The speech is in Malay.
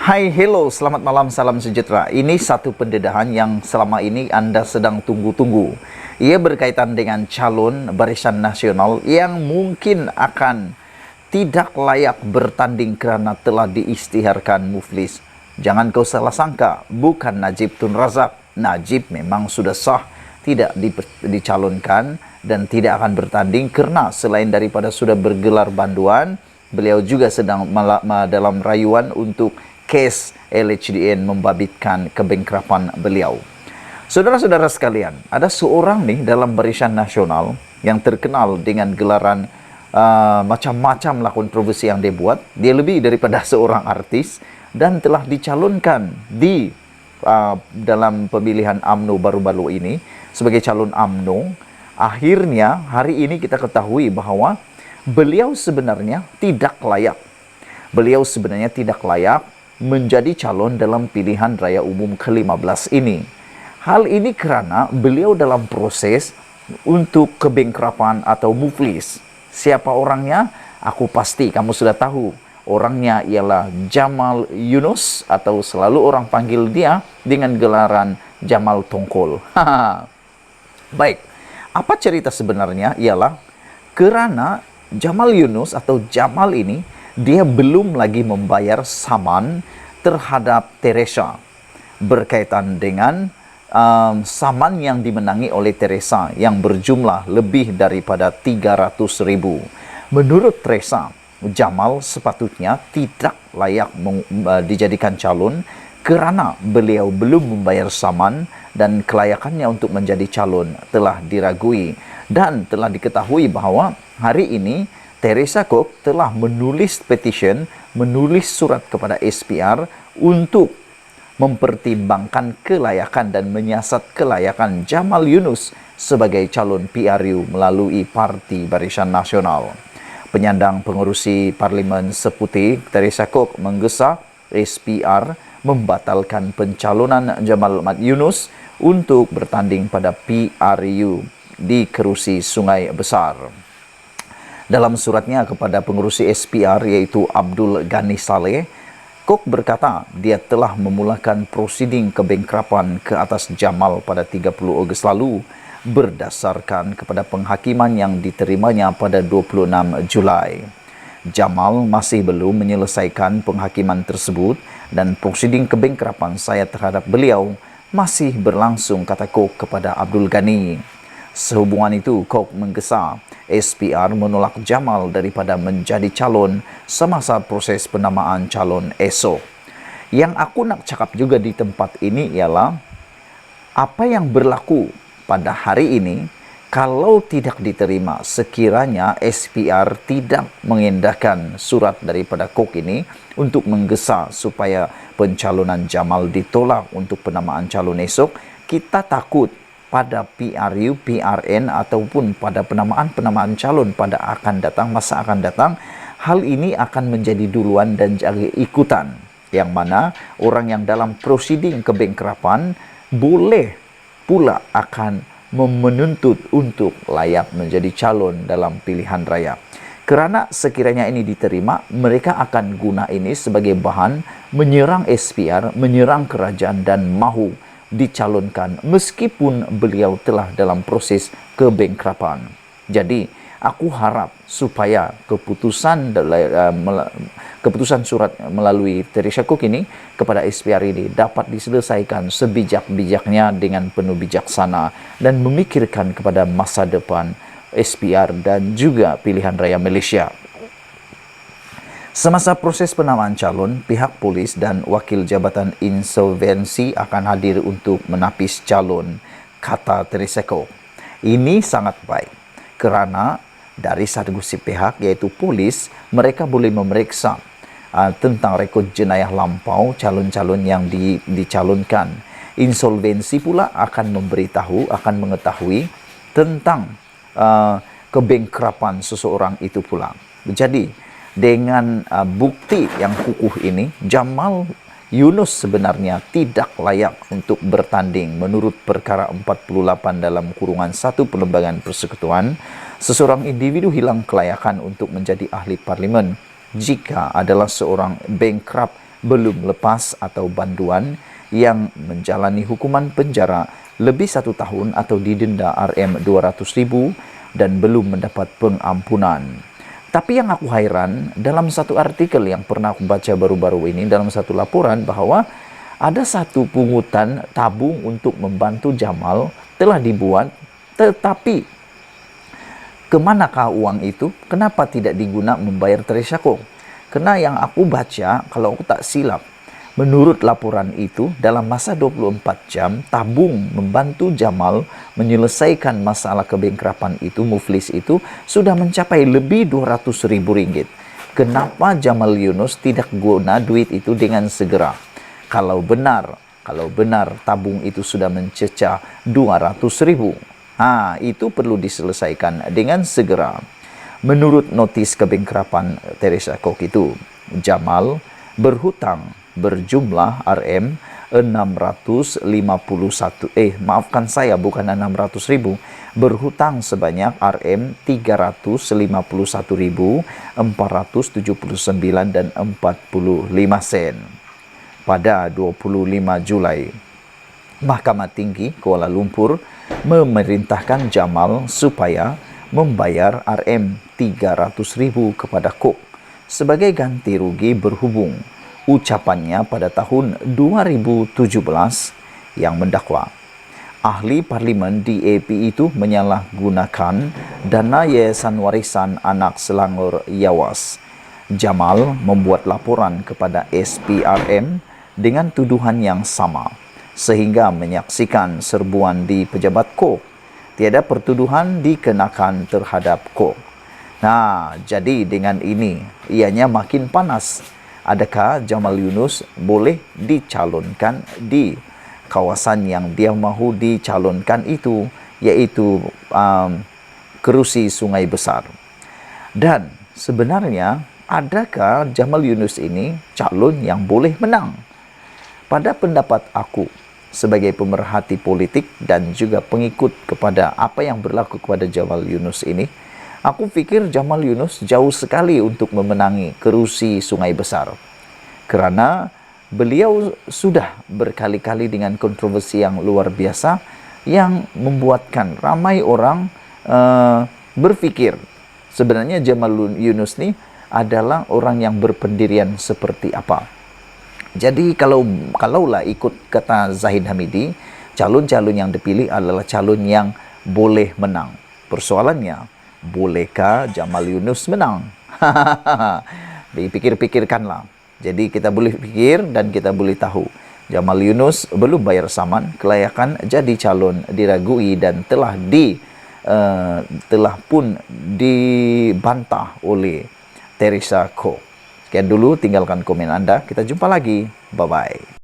Hai, hello, selamat malam, salam sejahtera. Ini satu pendedahan yang selama ini Anda sedang tunggu-tunggu. Ia berkaitan dengan calon Barisan Nasional yang mungkin akan tidak layak bertanding kerana telah diisytiharkan muflis. Jangan kau salah sangka, bukan Najib Tun Razak. Najib memang sudah sah, tidak dicalonkan dan tidak akan bertanding kerana selain daripada sudah bergelar banduan, beliau juga sedang dalam rayuan untuk kes LHDN membabitkan kebengkrapan beliau. Saudara-saudara sekalian, ada seorang nih dalam Barisan Nasional yang terkenal dengan gelaran macam-macam lah kontroversi yang dia buat. Dia lebih daripada seorang artis dan telah dicalonkan di dalam pemilihan UMNO baru-baru ini sebagai calon UMNO. Akhirnya hari ini kita ketahui bahawa beliau sebenarnya tidak layak. Beliau sebenarnya tidak layak menjadi calon dalam pilihan raya umum ke-15 ini. Hal ini kerana beliau dalam proses untuk kebengkrapan atau muflis. Siapa orangnya? Aku pasti kamu sudah tahu. Orangnya ialah Jamal Yunus atau selalu orang panggil dia dengan gelaran Jamal Tongkol. Baik, apa cerita sebenarnya? Ialah kerana Jamal Yunus atau Jamal ini dia belum lagi membayar saman terhadap Teresa berkaitan dengan saman yang dimenangi oleh Teresa yang berjumlah lebih daripada 300,000. Menurut Teresa, Jamal sepatutnya tidak layak dijadikan calon kerana beliau belum membayar saman dan kelayakannya untuk menjadi calon telah diragui. Dan telah diketahui bahawa hari ini Teresa Kok telah menulis petition, menulis surat kepada SPR untuk mempertimbangkan kelayakan dan menyiasat kelayakan Jamal Yunus sebagai calon PRU melalui Parti Barisan Nasional. Penyandang pengerusi Parlimen Seputi Teresa Kok menggesa SPR membatalkan pencalonan Jamal Mat Yunus untuk bertanding pada PRU di kerusi Sungai Besar. Dalam suratnya kepada pengerusi SPR iaitu Abdul Ghani Saleh, Kok berkata dia telah memulakan prosiding kebengkrapan ke atas Jamal pada 30 Ogos lalu berdasarkan kepada penghakiman yang diterimanya pada 26 Julai. Jamal masih belum menyelesaikan penghakiman tersebut dan prosiding kebengkrapan saya terhadap beliau masih berlangsung, kata Kok kepada Abdul Ghani. Sehubungan itu, Kok menggesa SPR menolak Jamal daripada menjadi calon semasa proses penamaan calon esok. Yang aku nak cakap juga di tempat ini ialah apa yang berlaku pada hari ini kalau tidak diterima sekiranya SPR tidak mengendahkan surat daripada Kok ini untuk menggesa supaya pencalonan Jamal ditolak untuk penamaan calon esok, kita takut pada PRU, PRN ataupun pada penamaan calon pada masa akan datang, hal ini akan menjadi duluan dan jadi ikutan. Yang mana orang yang dalam prosiding kebengkrapan boleh pula akan menuntut untuk layak menjadi calon dalam pilihan raya. Kerana sekiranya ini diterima, mereka akan guna ini sebagai bahan menyerang SPR, menyerang kerajaan dan mahu dicalonkan meskipun beliau telah dalam proses kebengkrapan. Jadi, aku harap supaya keputusan surat melalui Teresa Kok ini kepada SPR ini dapat diselesaikan sebijak-bijaknya dengan penuh bijaksana dan memikirkan kepada masa depan SPR dan juga pilihan raya Malaysia. Semasa proses penamaan calon, pihak polis dan wakil jabatan insolvensi akan hadir untuk menapis calon, kata Teresa Kok. Ini sangat baik kerana dari satu pihak iaitu polis, mereka boleh memeriksa tentang rekod jenayah lampau calon-calon yang dicalonkan. Insolvensi pula akan mengetahui tentang kebengkrapan seseorang itu pula. Jadi, dengan bukti yang kukuh ini, Jamal Yunus sebenarnya tidak layak untuk bertanding menurut perkara 48 dalam kurungan 1 Perlembagaan Persekutuan. Seseorang individu hilang kelayakan untuk menjadi ahli parlimen jika adalah seorang bankrupt belum lepas atau banduan yang menjalani hukuman penjara lebih 1 tahun atau didenda Rm200.000 dan belum mendapat pengampunan. Tapi yang aku heran, dalam satu artikel yang pernah aku baca baru-baru ini, dalam satu laporan bahwa ada satu pungutan tabung untuk membantu Jamal telah dibuat, tetapi kemanakah uang itu? Kenapa tidak digunakan membayar Teresa Koh? Karena yang aku baca, kalau aku tak silap, menurut laporan itu, dalam masa 24 jam, tabung membantu Jamal menyelesaikan masalah kebengkrapan itu, muflis itu, sudah mencapai lebih 200.000 ringgit. Kenapa Jamal Yunus tidak guna duit itu dengan segera? Kalau benar tabung itu sudah mencecah 200.000, itu perlu diselesaikan dengan segera. Menurut notis kebengkrapan Teresa Koh itu, Jamal berhutang berjumlah Rm 651, maafkan saya, bukan 600.000, berhutang sebanyak Rm 351.479 dan 45 sen. Pada 25 Julai, Mahkamah Tinggi Kuala Lumpur memerintahkan Jamal supaya membayar Rm 300.000 kepada Koh sebagai ganti rugi berhubung ucapannya pada tahun 2017 yang mendakwa ahli parlimen DAP itu menyalahgunakan dana Yayasan Warisan Anak Selangor Yawas. Jamal membuat laporan kepada SPRM dengan tuduhan yang sama, sehingga menyaksikan serbuan di pejabat Koh. Tiada pertuduhan dikenakan terhadap Koh. Nah, jadi dengan ini ianya makin panas. Adakah Jamal Yunus boleh dicalonkan di kawasan yang dia mahu dicalonkan itu, yaitu kerusi Sungai Besar? Dan sebenarnya, adakah Jamal Yunus ini calon yang boleh menang? Pada pendapat aku, sebagai pemerhati politik dan juga pengikut kepada apa yang berlaku kepada Jamal Yunus ini, aku fikir Jamal Yunus jauh sekali untuk memenangi kerusi Sungai Besar. Kerana beliau sudah berkali-kali dengan kontroversi yang luar biasa yang membuatkan ramai orang berfikir sebenarnya Jamal Yunus ini adalah orang yang berpendirian seperti apa. Jadi kalaulah ikut kata Zahid Hamidi, calon-calon yang dipilih adalah calon yang boleh menang. Persoalannya, bolehkah Jamal Yunus menang? Dipikir-pikirkanlah. Jadi kita boleh pikir dan kita boleh tahu. Jamal Yunus belum bayar saman, kelayakan jadi calon diragui dan telah pun dibantah oleh Teresa Koh. Sekian dulu, tinggalkan komen Anda. Kita jumpa lagi. Bye-bye.